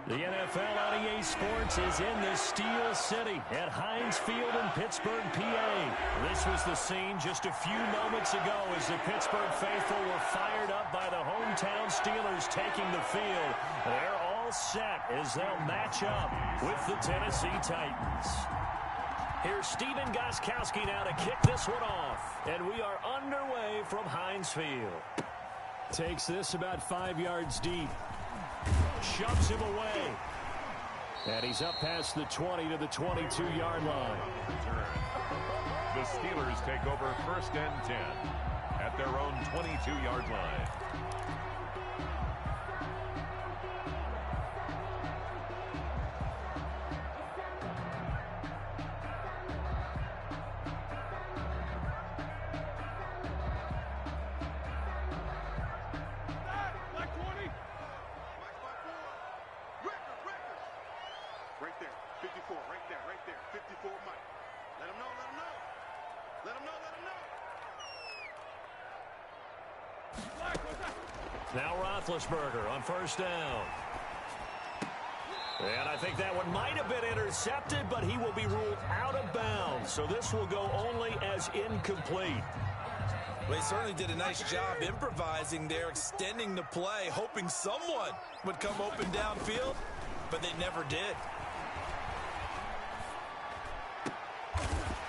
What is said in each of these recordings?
The NFL on EA Sports is in the Steel City at Heinz Field in Pittsburgh, PA. This was the scene just a few moments ago as the Pittsburgh faithful were fired up by the hometown Steelers taking the field. They're all set as they'll match up with the Tennessee Titans. Here's Steven Gostkowski now to kick this one off. And we are underway from Heinz Field. Takes this about 5 yards deep. Shoves him away. And he's up past the 20 to the 22-yard line. The Steelers take over 1st and 10 at their own 22-yard line. Now Roethlisberger on 1st down. And I think that one might have been intercepted, but he will be ruled out of bounds. So this will go only as incomplete. Well, he certainly did a nice job improvising there, extending the play, hoping someone would come open downfield, but they never did.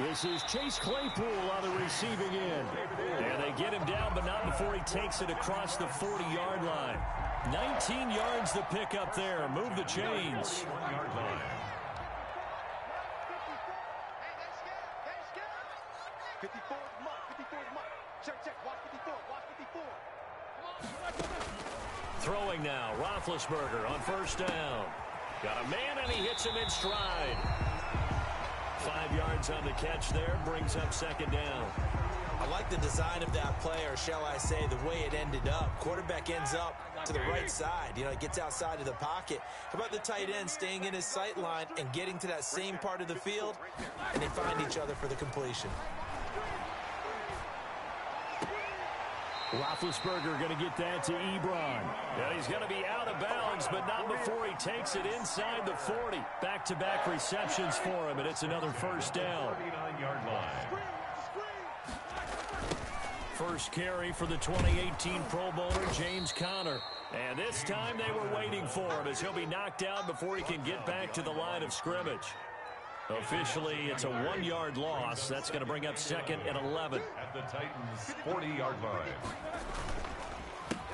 This is Chase Claypool on the receiving end. And they get him down, but not before he takes it across the 40-yard line. 19 yards to pick up there. Move the chains. 1-yard line. Throwing now, Roethlisberger on 1st down. Got a man, and he hits him in stride. 5 yards on the catch there, brings up 2nd down. I like the design of that play, or shall I say the way it ended up. Quarterback ends up to the right side. You know, he gets outside of the pocket. How about the tight end staying in his sight line and getting to that same part of the field, and they find each other for the completion. Roethlisberger going to get that to Ebron. And he's going to be out of bounds, but not before he takes it inside the 40. Back-to-back receptions for him, and it's another 1st down. 39-yard line. First carry for the 2018 Pro Bowler, James Conner. And this time they were waiting for him as he'll be knocked down before he can get back to the line of scrimmage. Officially, it's a 1-yard loss. That's going to bring up 2nd and 11. At the Titans' 40-yard line.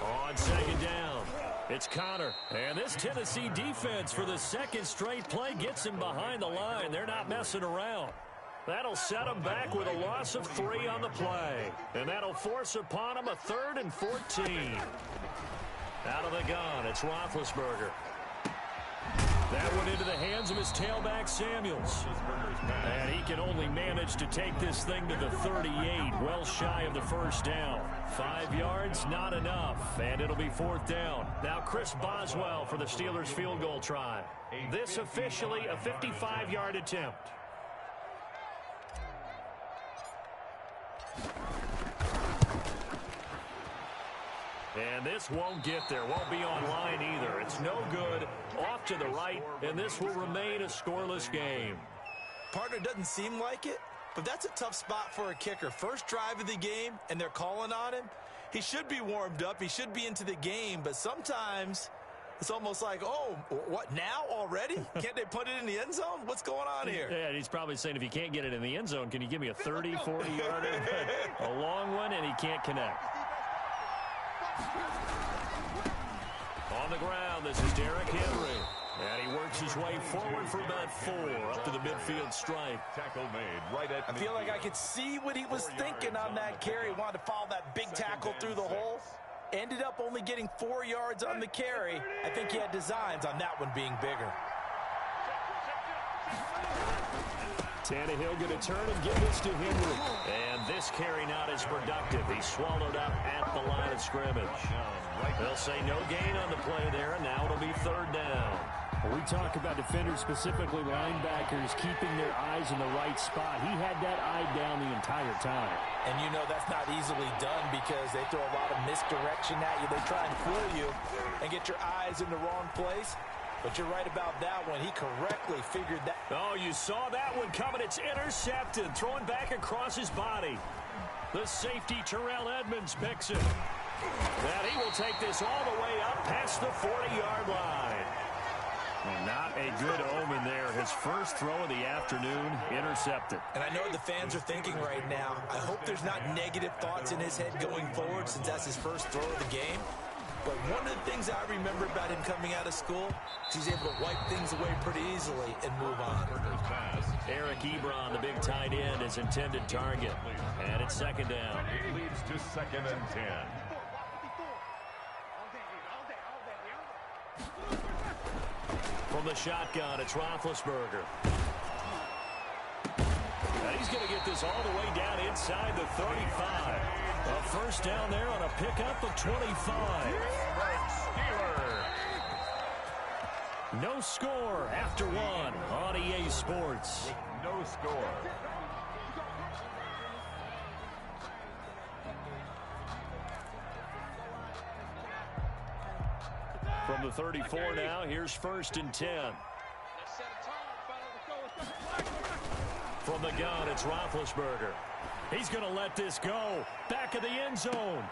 On 2nd down, it's Conner. And this Tennessee defense for the 2nd straight play gets him behind the line. They're not messing around. That'll set him back with a loss of 3 on the play. And that'll force upon him a 3rd and 14. Out of the gun, it's Roethlisberger. That one into the hands of his tailback, Samuels. And he can only manage to take this thing to the 38, well shy of the 1st down. 5 yards, not enough, and it'll be 4th down. Now Chris Boswell for the Steelers field goal try. This officially a 55-yard attempt. And this won't get there, won't be online either. It's no good, off to the right, and this will remain a scoreless game. Partner, doesn't seem like it, but that's a tough spot for a kicker. First drive of the game, and they're calling on him. He should be warmed up. He should be into the game, but sometimes it's almost like, oh, what, now already? Can't they put it in the end zone? What's going on here? Yeah, and he's probably saying, if you can't get it in the end zone, can you give me a 30, 40-yarder? A long one, and he can't connect. On the ground, this is Derrick Henry. And he works his way forward for about 4 up to the midfield stripe. Tackle made right at I feel like I could see what he was thinking on that carry. Wanted to follow that big tackle through the hole. Ended up only getting 4 yards on the carry. I think he had designs on that one being bigger. Tannehill going to turn and give this to Henry. And this carry not as productive. He's swallowed up at the line of scrimmage. They'll say no gain on the play there, and now it'll be 3rd down. We talk about defenders, specifically linebackers, keeping their eyes in the right spot. He had that eye down the entire time. And you know that's not easily done because they throw a lot of misdirection at you. They try and fool you and get your eyes in the wrong place. But you're right about that one. He correctly figured that. Oh, you saw that one coming. It's intercepted. Throwing back across his body. The safety, Terrell Edmonds, picks it. And he will take this all the way up past the 40-yard line. And not a good omen there. His first throw of the afternoon, intercepted. And I know what the fans are thinking right now. I hope there's not negative thoughts in his head going forward since that's his first throw of the game. But one of the things I remember about him coming out of school is he's able to wipe things away pretty easily and move on. Eric Ebron, the big tight end, is intended target. And it's second down. It leads to 2nd and 10. From the shotgun, it's Roethlisberger. And he's going to get this all the way down inside the 35. A first down there on a pickup of 25. No score after one on EA Sports. No score. From the 34 now, here's 1st and 10. From the gun, it's Roethlisberger. He's going to let this go. Back of the end zone.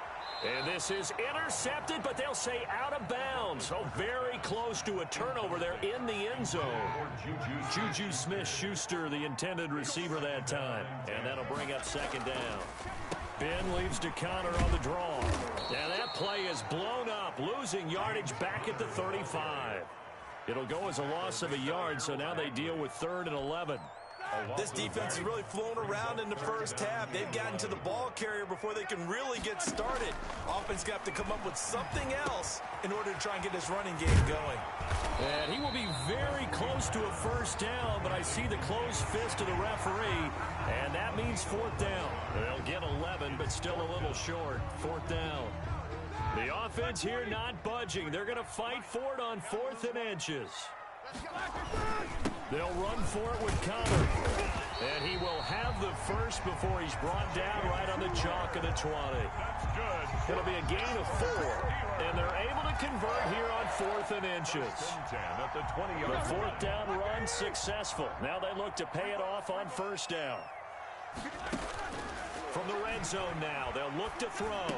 And this is intercepted, but they'll say out of bounds. So very close to a turnover there in the end zone. Juju Smith-Schuster, the intended receiver that time. And that'll bring up second down. Ben leaves to counter on the draw. And that play is blown up, losing yardage back at the 35. It'll go as a loss of a yard, so now they deal with 3rd and 11. This defense has really flown around in the first half. They've gotten to the ball carrier before they can really get started. Offense going to have to come up with something else in order to try and get this running game going. And he will be very close to a first down, but I see the closed fist of the referee, and that means 4th down. They'll get 11, but still a little short. 4th down. The offense here not budging. They're going to fight for it on 4th and inches. They'll run for it with Connor. And he will have the first before he's brought down right on the chalk of the 20. That's good. It'll be a gain of 4. And they're able to convert here on 4th and inches. At the 20-yard The 4th down run successful. Now they look to pay it off on 1st down. From the red zone now, they'll look to throw.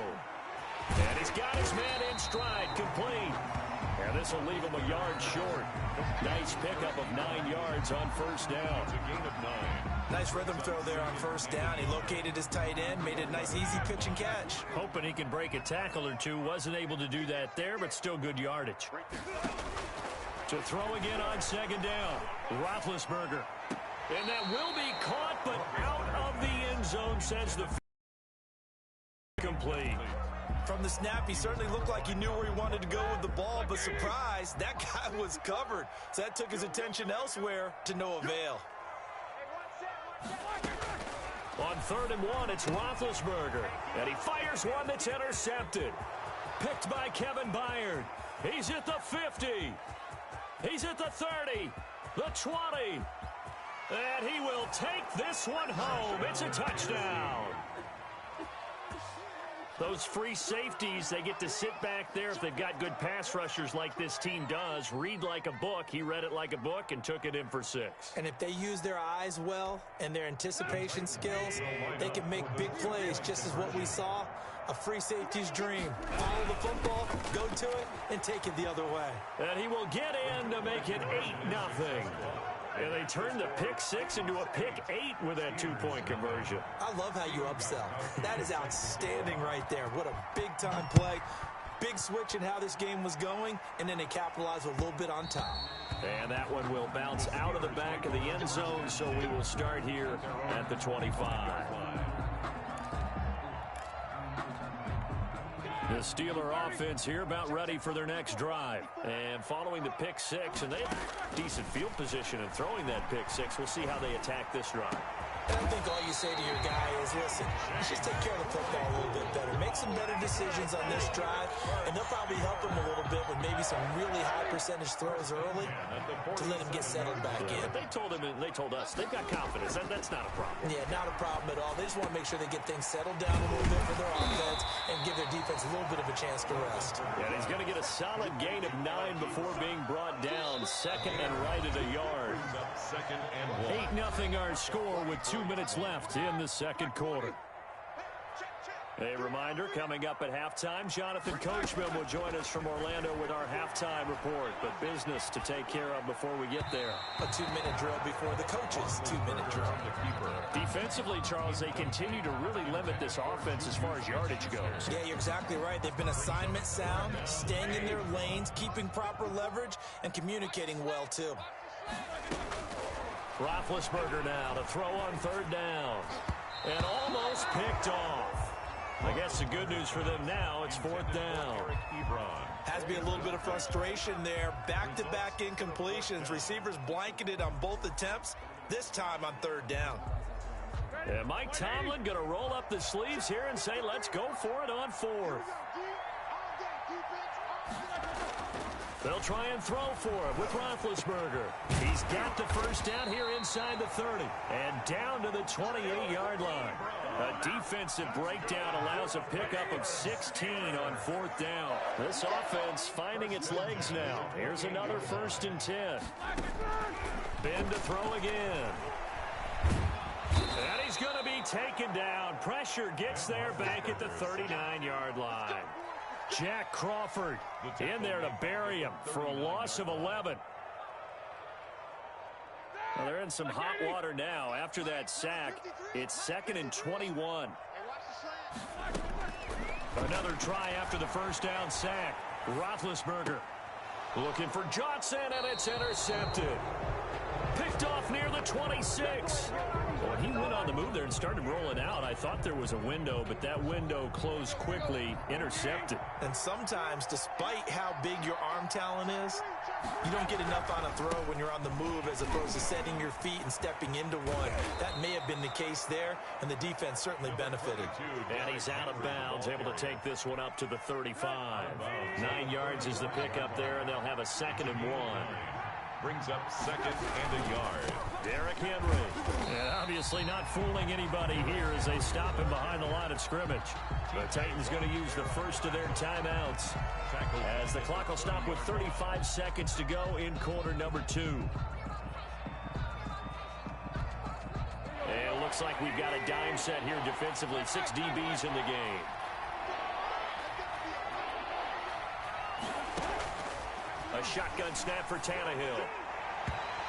And he's got his man in stride, complete. And this will leave him a yard short. Nice pickup of 9 yards on 1st down. It's a gain of 9. Nice rhythm throw there on 1st down. He located his tight end, made it a nice easy pitch and catch. Hoping he can break a tackle or two. Wasn't able to do that there, but still good yardage. To throw again on 2nd down. Roethlisberger. And that will be caught, but out of the end zone, says the complete. From the snap, he certainly looked like he knew where he wanted to go with the ball, but surprise, that guy was covered. So that took his attention elsewhere to no avail. On 3rd and 1, it's Roethlisberger. And he fires one that's intercepted. Picked by Kevin Byard. He's at the 50. He's at the 30. The 20. And he will take this one home. It's a touchdown. Those free safeties, they get to sit back there if they've got good pass rushers like this team does. Read like a book. He read it like a book and took it in for 6. And if they use their eyes well and their anticipation skills, they can make big plays, just as what we saw. A free safety's dream. Follow the football, go to it, and take it the other way. And he will get in to make it 8-0. And they turned the pick 6 into a pick 8 with that 2-point conversion. I love how you upsell. That is outstanding right there. What a big-time play. Big switch in how this game was going, and then they capitalized a little bit on top. And that one will bounce out of the back of the end zone, so we will start here at the 25. The Steeler offense here about ready for their next drive. And following the pick 6, and they have decent field position in throwing that pick 6. We'll see how they attack this drive. And I think all you say to your guy is, listen, let's just take care of the football a little bit better. Make some better decisions on this drive, and they'll probably help him a little bit with maybe some really high percentage throws early to let him get settled back in. But they told him, and they told us, they've got confidence. That's not a problem. Yeah, not a problem at all. They just want to make sure they get things settled down a little bit for their offense and give their defense defense a little bit of a chance to rest. And he's going to get a solid gain of 9 before being brought down. Second and right at a yard. Second and 1. 8-0 our score with 2 minutes left in the second quarter. A reminder, coming up at halftime, Jonathan Coachman will join us from Orlando with our halftime report. But business to take care of before we get there. A 2-minute drill before the coach's 2-minute drill. Defensively, Charles, they continue to really limit this offense as far as yardage goes. Yeah, you're exactly right. They've been assignment sound, staying in their lanes, keeping proper leverage, and communicating well, too. Roethlisberger now to throw on third down. And almost picked off. I guess the good news for them now, it's fourth down. Has to be a little bit of frustration there. Back-to-back incompletions. Receivers blanketed on both attempts, this time on third down. And Mike Tomlin going to roll up the sleeves here and say, let's go for it on fourth. They'll try and throw for it with Roethlisberger. He's got the first down here inside the 30 and down to the 28-yard line. A defensive breakdown allows a pickup of 16 on fourth down. This offense finding its legs now. Here's another 1st and 10. Ben to throw again. And he's going to be taken down. Pressure gets there back at the 39-yard line. Jack Crawford in there to bury him for a loss of 11. Well, they're in some hot water now after that sack. It's 2nd and 21. Another try after the first down sack. Roethlisberger looking for Johnson, and it's intercepted. Picked off near the 26. Well, he went on the move there and started rolling out. I thought there was a window, but that window closed quickly. Intercepted. And sometimes, despite how big your arm talent is, you don't get enough on a throw when you're on the move as opposed to setting your feet and stepping into one. That may have been the case there, and the defense certainly benefited. And he's out of bounds, able to take this one up to the 35. 9 yards is the pickup there, and they'll have a 2nd and 1. Brings up 2nd and a yard. Derrick Henry. And obviously not fooling anybody here as they stop him behind the line of scrimmage. The Titans going to use the first of their timeouts as the clock will stop with 35 seconds to go in quarter number 2. And it looks like we've got a dime set here defensively. 6 DBs in the game. A shotgun snap for Tannehill.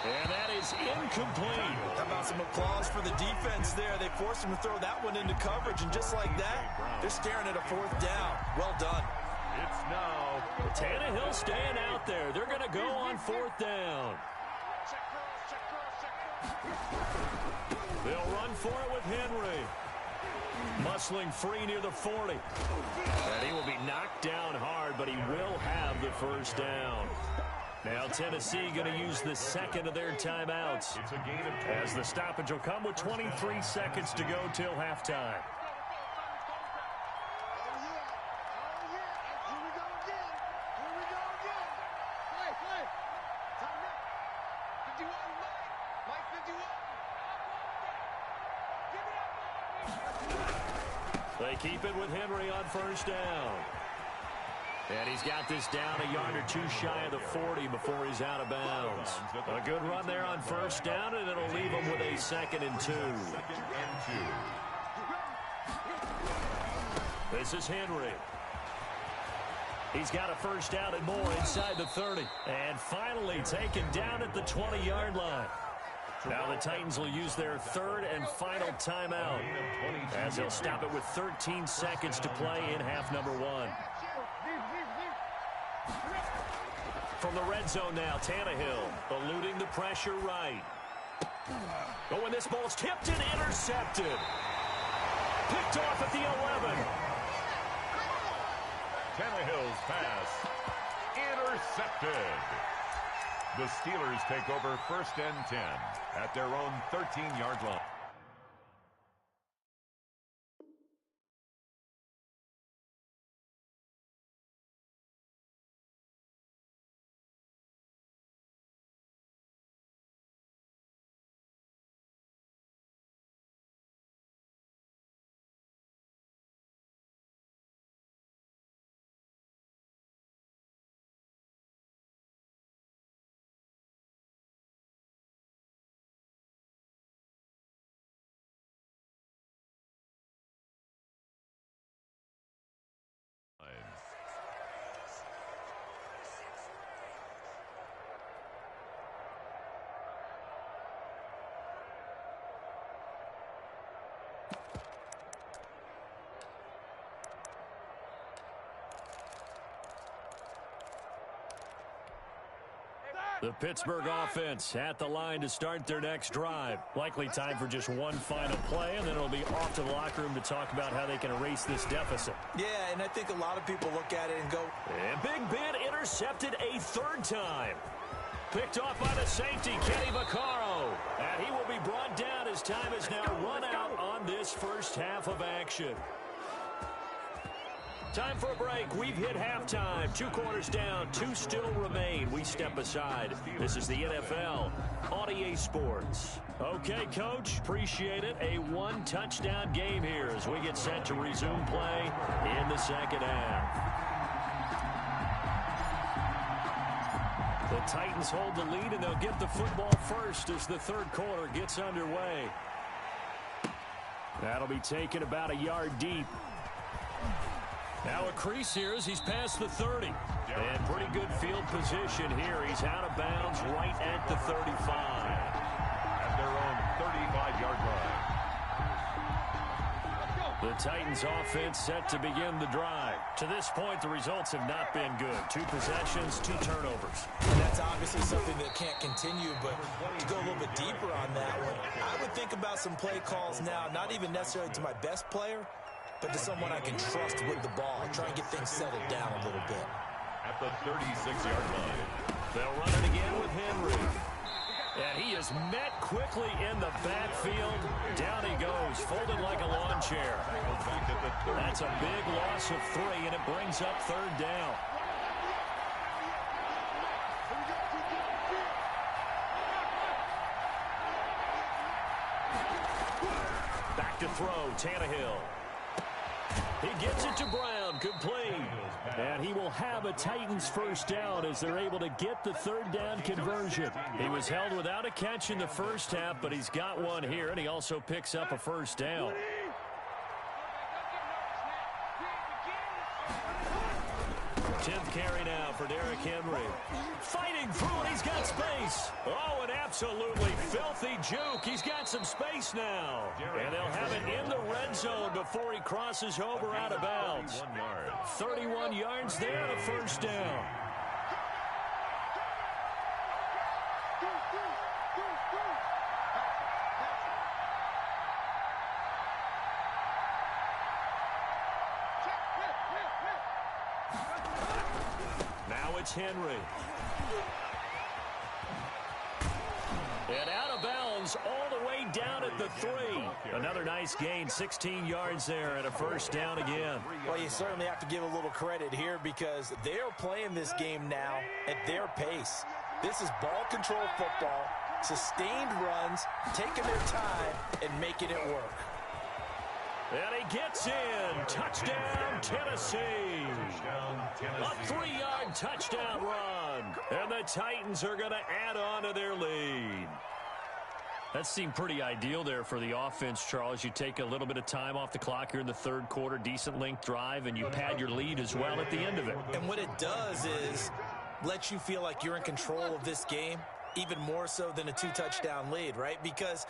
And that is incomplete. How about some applause for the defense there? They forced him to throw that one into coverage, and just like that, they're staring at a 4th down. Well done. It's now Tannehill staying out there. They're going to go on 4th down. They'll run for it with Henry. Muscling free near the 40. And he will be knocked down hard, but he will have the first down. Now Tennessee going to use the 2nd of their timeouts. It's a gain of 20. As the stoppage will come with 23 seconds to go till halftime. They keep it with Henry on first down. And he's got this down a yard or 2 shy of the 40 before he's out of bounds. A good run there on first down, and it'll leave him with a 2nd and 2. This is Henry. He's got a first down and more inside the 30. And finally taken down at the 20-yard line. Now the Titans will use their 3rd and final timeout as they'll stop it with 13 seconds to play in half number 1. From the red zone now, Tannehill eluding the pressure right. Oh, and this ball's tipped and intercepted. Picked off at the 11. Tannehill's pass intercepted. The Steelers take over 1st and 10 at their own 13-yard line. The Pittsburgh offense at the line to start their next drive. Likely time for just one final play, and then it'll be off to the locker room to talk about how they can erase this deficit. Yeah, and I think a lot of people look at it and go, and Big Ben intercepted a third time. Picked off by the safety, Kenny Vaccaro. And he will be brought down as time is now run out on this first half of action. Time for a break. We've hit halftime. 2 quarters down. 2 still remain. We step aside. This is the NFL on EA Sports. Okay, Coach. Appreciate it. A 1-touchdown game here as we get set to resume play in the second half. The Titans hold the lead, and they'll get the football first as the third quarter gets underway. That'll be taken about a yard deep. Now a crease here as he's past the 30. And pretty good field position here. He's out of bounds right at the 35. At their own 35-yard line. The Titans offense set to begin the drive. To this point, the results have not been good. 2 possessions, 2 turnovers. And that's obviously something that can't continue, but to go a little bit deeper on that one, I would think about some play calls now, not even necessarily to my best player, but to someone I can trust with the ball. Try and get things settled down a little bit. At the 36-yard line. They'll run it again with Henry. And he is met quickly in the backfield. Down he goes, folded like a lawn chair. That's a big loss of 3, and it brings up third down. Back to throw, Tannehill. He gets it to Brown, complete. And he will have a Titans first down as they're able to get the third down conversion. He was held without a catch in the first half, but he's got one here, and he also picks up a first down. 10th carry now for Derrick Henry. Fighting through, and he's got space. Oh, an absolutely filthy juke. He's got some space now. And they'll have it in the red zone before he crosses over out of bounds. 31 yards there, and a first down. It's Henry. And out of bounds all the way down at the 3. Another nice gain, 16 yards there and a first down again. Well, you certainly have to give a little credit here because they are playing this game now at their pace. This is ball control football, sustained runs, taking their time and making it work. And he gets in. Touchdown, Tennessee. A 3-yard touchdown run. And the Titans are going to add on to their lead. That seemed pretty ideal there for the offense, Charles. You take a little bit of time off the clock here in the third quarter, decent length drive, and you pad your lead as well at the end of it. And what it does is let you feel like you're in control of this game, even more so than a 2-touchdown lead, right? Because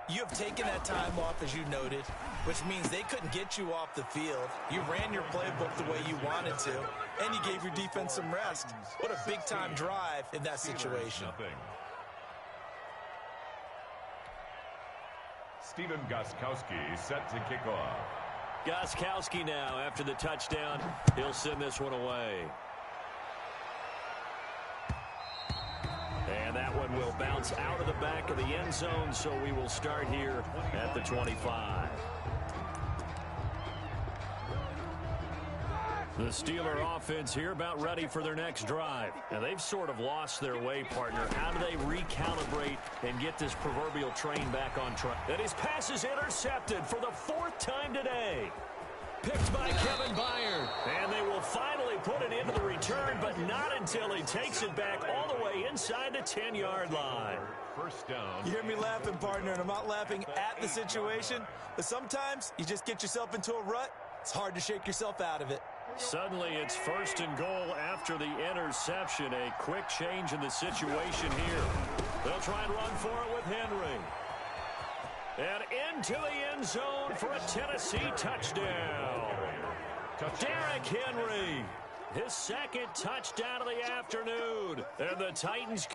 you have taken that time off, as you noted, which means they couldn't get you off the field. You ran your playbook the way you wanted to, and you gave your defense some rest. What a big-time drive in that situation. Stephen Gostkowski set to kick off. Gostkowski now after the touchdown. He'll send this one away. And that one will bounce out of the back of the end zone, so we will start here at the 25. The Steeler offense here about ready for their next drive. Now, they've sort of lost their way, partner. How do they recalibrate and get this proverbial train back on track? And his pass is intercepted for the 4th time today. Picked by Kevin Byard. And they will finally put it into the return, but not until he takes it back all the way inside the 10-yard line. First down. You hear me laughing, partner, and I'm not laughing at the situation, but sometimes you just get yourself into a rut. It's hard to shake yourself out of it. Suddenly it's 1st and goal after the interception. A quick change in the situation here. They'll try and run for it with Henry. And into the end zone for a Tennessee touchdown. Derrick Henry, his 2nd touchdown of the afternoon. And the Titans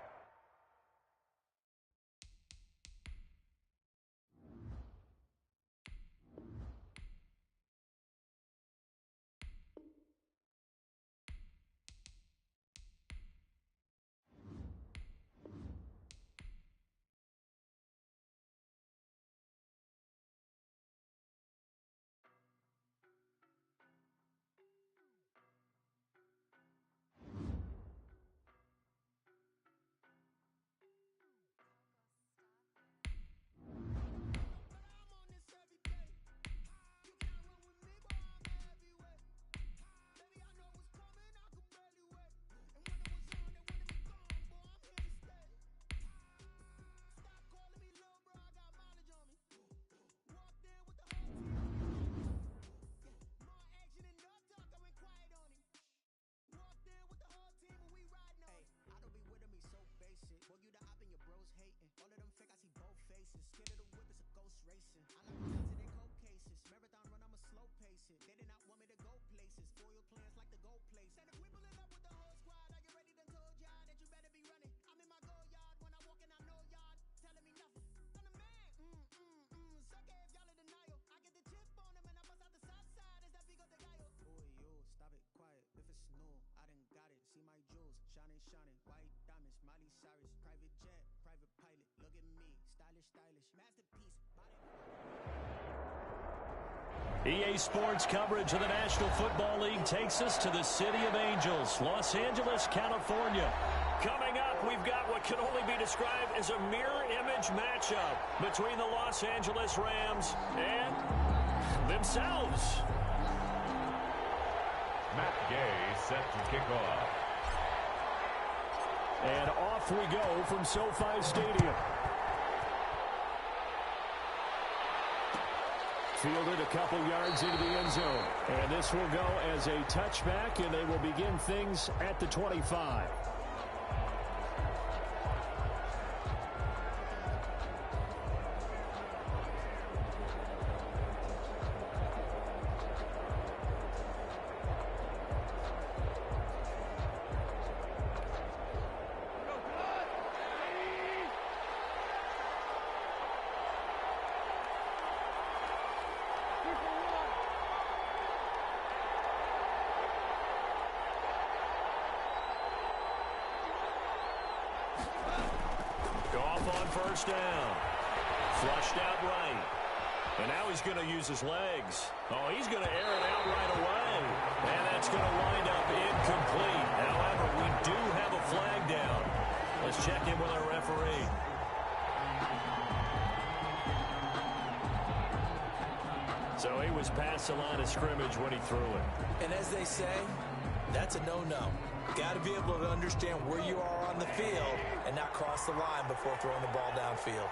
EA Sports coverage of the National Football League takes us to the City of Angels, Los Angeles, California. Coming up, we've got what can only be described as a mirror image matchup between the Los Angeles Rams and themselves. Matt Gay set to kick off. And off we go from SoFi Stadium. Fielded a couple yards into the end zone. And this will go as a touchback, and they will begin things at the 25. First down. Flushed out right. And now he's going to use his legs. Oh, he's going to air it out right away. And that's going to wind up incomplete. However, we do have a flag down. Let's check in with our referee. So he was past the line of scrimmage when he threw it. And as they say, that's a no-no. Got to be able to understand where you are on the field and not cross the line before throwing the ball downfield.